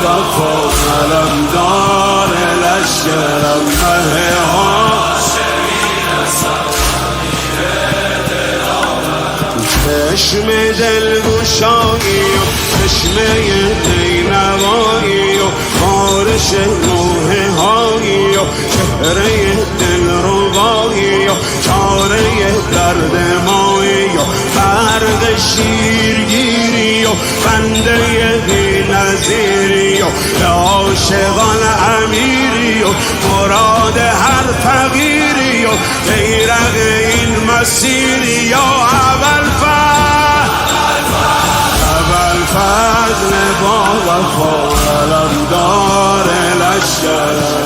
وفا علمدار لشکرم مه چشم دلگشایی و چشمه نینوایی و بارش روح هایی و چهره دلربایی و چاره درد مایی و برق شیرگیری و بنده بی نظیری و عاشقان امیری و مراد هر فقیری و بیرق این مسیری و فضل با وفا علمدار لشکر